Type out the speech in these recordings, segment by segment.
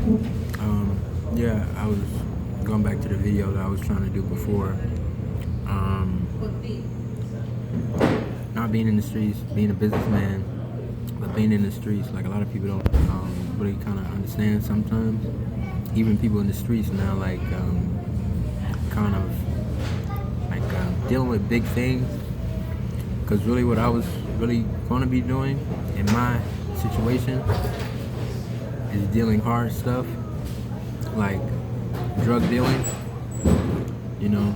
Yeah, I was going back to the video that I was trying to do before. Um, Not being in the streets, being a businessman, but being in the streets, like a lot of people don't really kind of understand sometimes. Even people in the streets now, like kind of like dealing with big things. Because really, what I was really going to be doing in my situation is dealing hard stuff, like drug dealing, you know,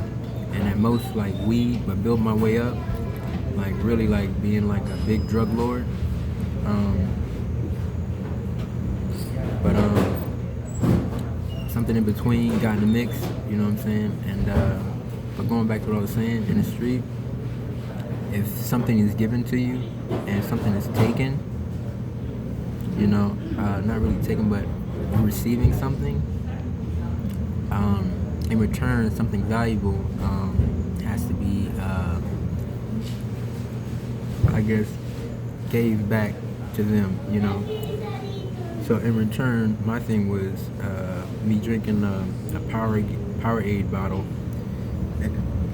and at most like weed, but build my way up, like really like being like a big drug lord. Um, but something in between got in the mix, you know what I'm saying? And but going back to what I was saying, in the street, if something is given to you and something is taken, not really taken, but you're receiving something, in return, something valuable has to be, I guess, gave back to them, So in return, my thing was me drinking a Powerade bottle,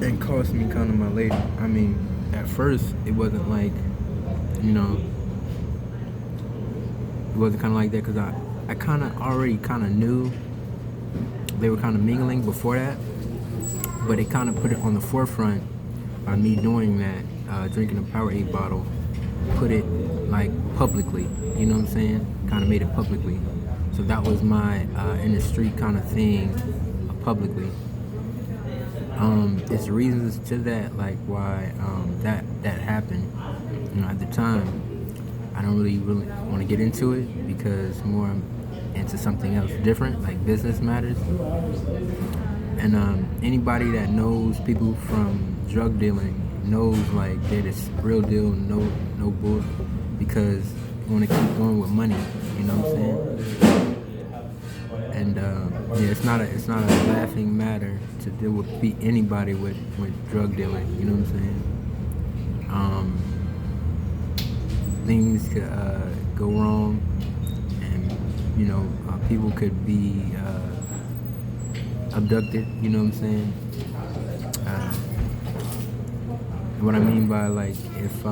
and cost me kind of my label. I mean, at first it wasn't like, it wasn't kind of like that because I kind of already kind of knew they were kind of mingling before that, but it kind of put it on the forefront by me doing that, drinking a Powerade bottle, put it like publicly, you know what I'm saying? Kind of made it publicly. So that was my in the street kind of thing, publicly. There's reasons to that, like why that happened. At the time, I don't really want to get into it because more I'm into something else different, like business matters. And anybody that knows people from drug dealing knows like that it's real deal, no bull, because you want to keep going with money. You know what I'm saying? And yeah, it's not a laughing matter to deal with anybody with drug dealing. You know what I'm saying? Things could go wrong, and people could be abducted. You know what I'm saying? And what I mean by like, if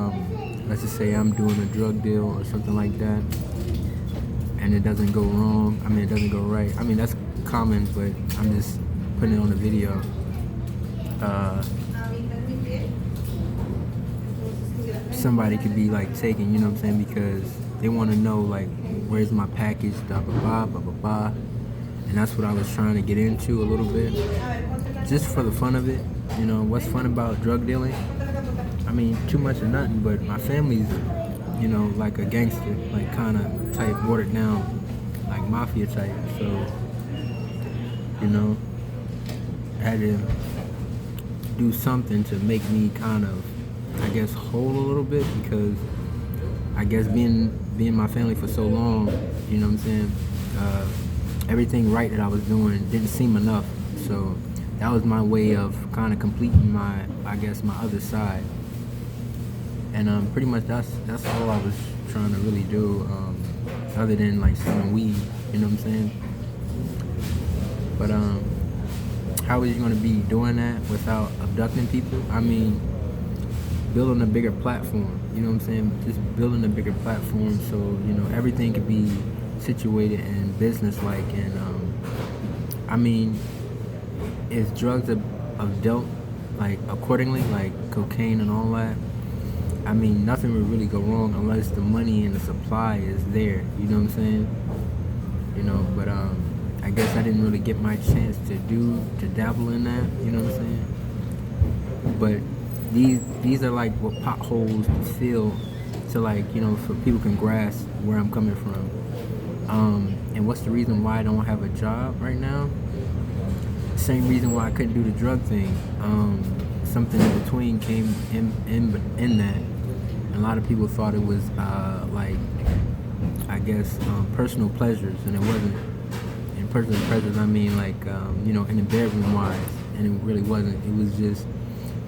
let's just say I'm doing a drug deal or something like that, and it doesn't go wrong. I mean, it doesn't go right. I mean, that's common, but I'm just putting it on the video. Somebody could be like taken, you know what I'm saying, because they want to know like, where's my package, blah blah blah blah blah blah. And that's what I was trying to get into a little bit, just for the fun of it. What's fun about drug dealing? I mean, too much or nothing, but my family's, like a gangster, like kind of type, watered down, like mafia type. So, I had to do something to make me kind of, I guess, whole a little bit, because I guess being my family for so long, you know what I'm saying, everything right that I was doing didn't seem enough. So that was my way of kind of completing my, I guess, my other side. And pretty much that's all I was trying to really do, other than like selling weed, you know what I'm saying? But how is you gonna be doing that without abducting people? I mean, building a bigger platform, you know what I'm saying? Just building a bigger platform so, everything could be situated and business-like. And I mean, if drugs are dealt like accordingly, like cocaine and all that, I mean, nothing would really go wrong unless the money and the supply is there, you know what I'm saying? But I guess I didn't really get my chance to dabble in that, you know what I'm saying? But these are like what potholes fill to, like, so people can grasp where I'm coming from. And what's the reason why I don't have a job right now? Same reason why I couldn't do the drug thing. Something in between came in that. And a lot of people thought it was like, I guess, personal pleasures, and it wasn't. And personal pleasures, I mean like, in the bedroom wise, and it really wasn't. It was just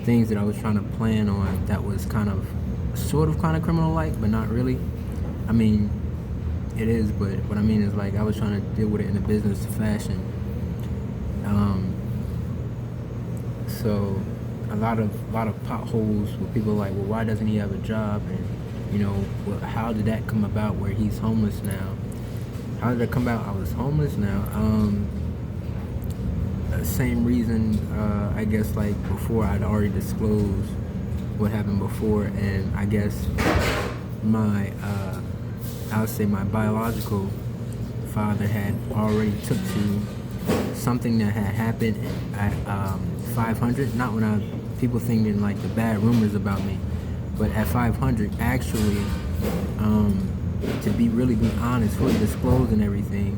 things that I was trying to plan on that was kind of, sort of, kind of criminal-like, but not really. I mean, it is, but what I mean is like I was trying to deal with it in a business fashion. So a lot of potholes where people are like, well, why doesn't he have a job? And well, how did that come about where he's homeless now? How did that come about? I was homeless now. Same reason, I guess, like before I'd already disclosed what happened before, and I guess I would say my biological father had already took to something that had happened at 500. Not when people thinking like the bad rumors about me, but at 500 actually. To be honest, fully disclosed and everything,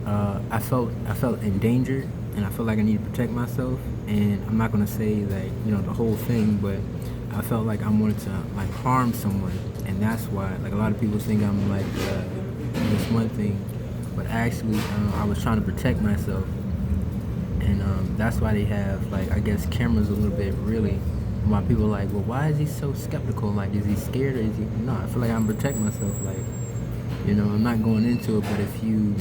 I felt endangered, and I felt like I needed to protect myself. And I'm not gonna say like the whole thing, but I felt like I wanted to like harm someone, and that's why like a lot of people think I'm like this one thing, but actually I was trying to protect myself, and that's why they have like I guess cameras a little bit really. Why people are like, well, why is he so skeptical? Like, is he scared or is he? No, I feel like I'm protecting myself. Like, I'm not going into it, but if you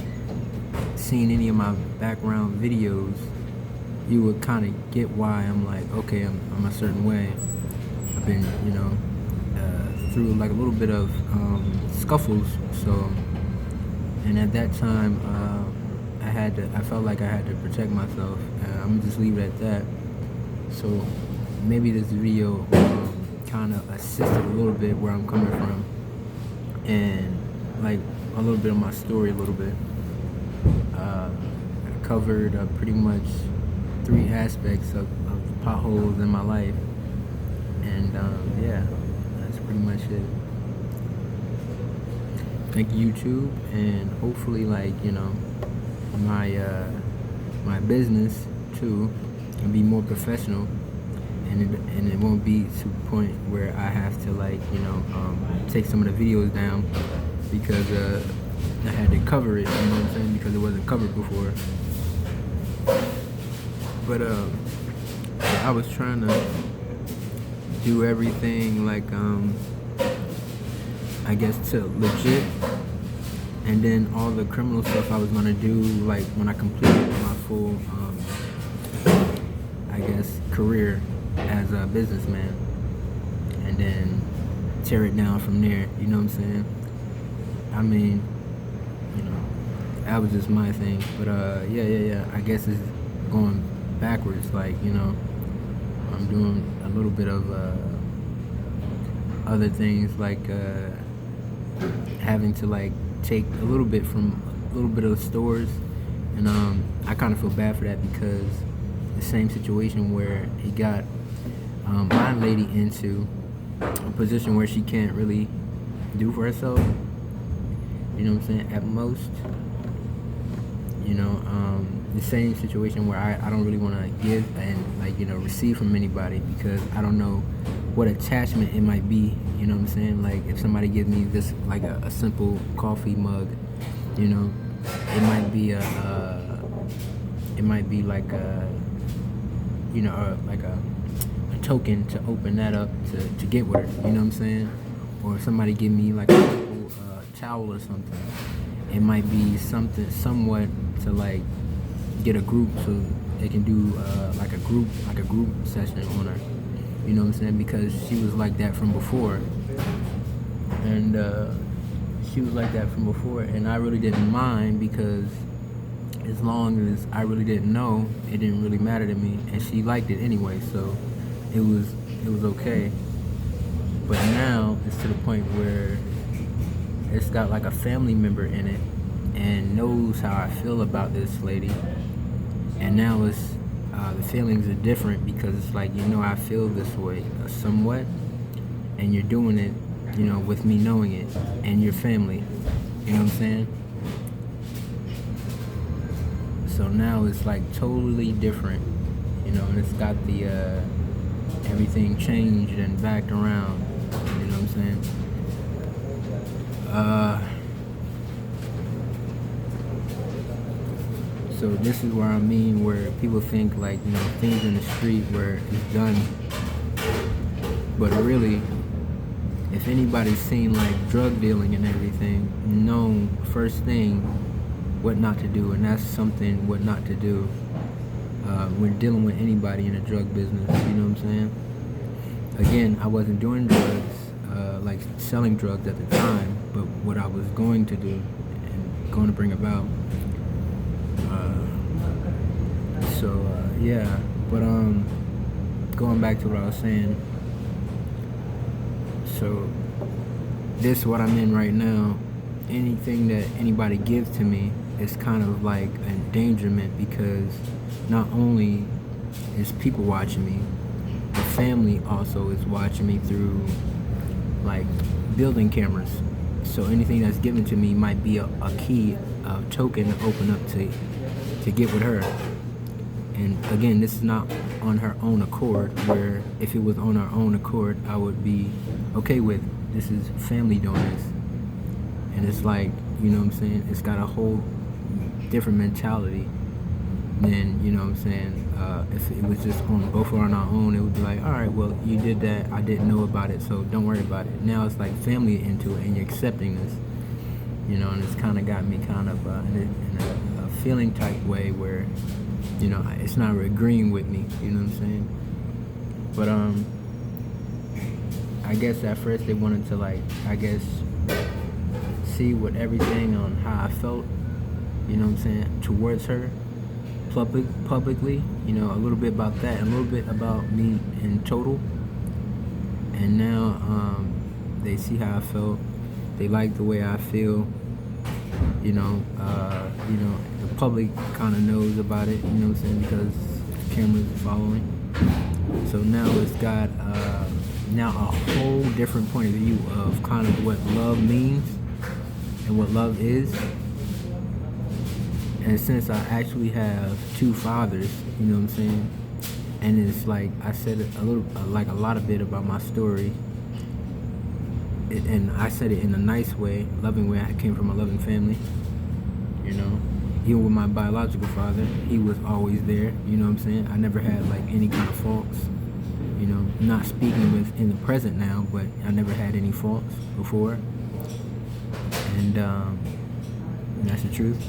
seen any of my background videos, you would kind of get why I'm like, okay, I'm a certain way. I've been, through like a little bit of scuffles. So, and at that time, I felt like I had to protect myself. I'm gonna just leave it at that. So maybe this video kind of assisted a little bit where I'm coming from, and like a little bit of my story, a little bit. I covered pretty much 3 aspects of the potholes in my life, and yeah, that's pretty much it. Thank you, YouTube, and hopefully, like my business too can be more professional. And it won't be to the point where I have to like take some of the videos down because I had to cover it, you know what I'm saying, because it wasn't covered before. But I was trying to do everything like I guess to legit, and then all the criminal stuff I was gonna do like when I completed my full I guess career as a businessman, and then tear it down from there, you know what I'm saying? I mean, that was just my thing, but yeah, I guess it's going backwards, like, I'm doing a little bit of other things, like having to like take a little bit from a little bit of stores, and I kind of feel bad for that because the same situation where he got blind lady into a position where she can't really do for herself, you know what I'm saying, at most, the same situation where I don't really want to give and like receive from anybody because I don't know what attachment it might be, you know what I'm saying, like if somebody gives me this like a simple coffee mug, it might be like like a token to open that up to get with her, you know what I'm saying? Or if somebody give me like a simple towel or something, it might be something somewhat to like get a group so they can do like a group session on her, you know what I'm saying? Because she was like that from before, and I really didn't mind because as long as I really didn't know, it didn't really matter to me, and she liked it anyway, so it was okay. But now it's to the point where it's got like a family member in it and knows how I feel about this lady, and now it's the feelings are different because it's like I feel this way somewhat, and you're doing it with me knowing it, and your family, you know what I'm saying? So now it's like totally different, and it's got the everything changed and backed around, you know what I'm saying? So this is where I mean where people think like things in the street where it's done, but really if anybody's seen like drug dealing and everything, know first thing what not to do, and that's something what not to do when dealing with anybody in the drug business. You know what I'm saying? Again, I wasn't doing drugs, like selling drugs at the time, but what I was going to do and going to bring about. Yeah, but going back to what I was saying. So this what I'm in right now. Anything that anybody gives to me is kind of like endangerment, because not only is people watching me, the family also is watching me through like building cameras. So anything that's given to me might be a key, a token to open up to get with her. And again, this is not on her own accord, where if it was on her own accord, I would be okay with this is family doing this. And it's like, you know what I'm saying, it's got a whole different mentality than, you know what I'm saying, if it was just on both on our own, it would be like, all right, well, you did that, I didn't know about it, so don't worry about it. Now it's like family into it, and you're accepting this, you know, and it's kind of got me kind of in a feeling type way where, you know, it's not agreeing with me, you know what I'm saying? But I guess at first they wanted to like, I guess, see what everything on how I felt, you know what I'm saying, towards her publicly, you know, a little bit about that, and a little bit about me in total. And now they see how I felt, they like the way I feel, you know, the public kind of knows about it, you know what I'm saying, because the cameras are following. So now it's got now a whole different point of view of kind of what love means and what love is. And since I actually have two fathers, you know what I'm saying, and it's like I said a lot of bit about my story, and I said it in a nice way, loving way. I came from a loving family, you know. Even with my biological father, he was always there, you know what I'm saying. I never had like any kind of faults, you know. Not speaking with in the present now, but I never had any faults before, and that's the truth.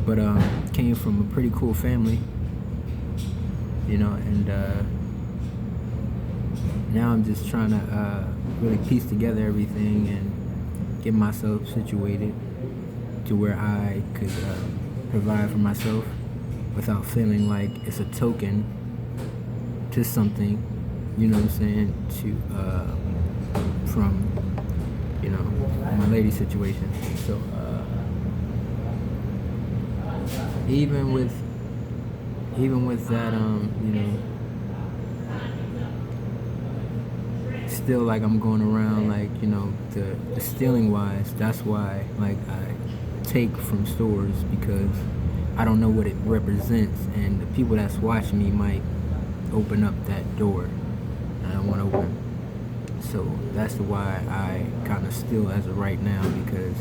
But came from a pretty cool family, you know, and now I'm just trying to really piece together everything and get myself situated to where I could provide for myself without feeling like it's a token to something, you know what I'm saying, from, you know, my lady situation. So even with that, you know, still like I'm going around like, you know, the stealing wise, that's why like I take from stores, because I don't know what it represents, and the people that's watching me might open up that door and I don't want to open. So that's why I kind of steal as of right now, because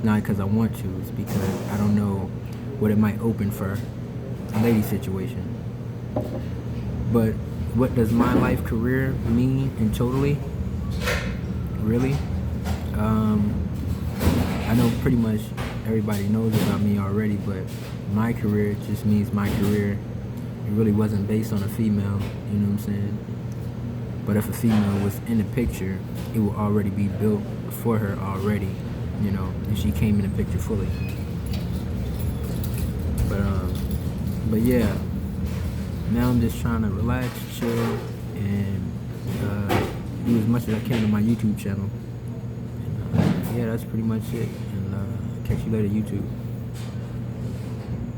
not because I want to, it's because I don't know what it might open for a lady situation. But what does my life career mean in totally? Really? I know pretty much everybody knows about me already, but my career just means my career. It really wasn't based on a female, you know what I'm saying? But if a female was in the picture, it would already be built for her already, you know, and she came in the picture fully. But yeah, now I'm just trying to relax, chill, and do as much as I can on my YouTube channel. And, yeah, that's pretty much it. And catch you later, YouTube.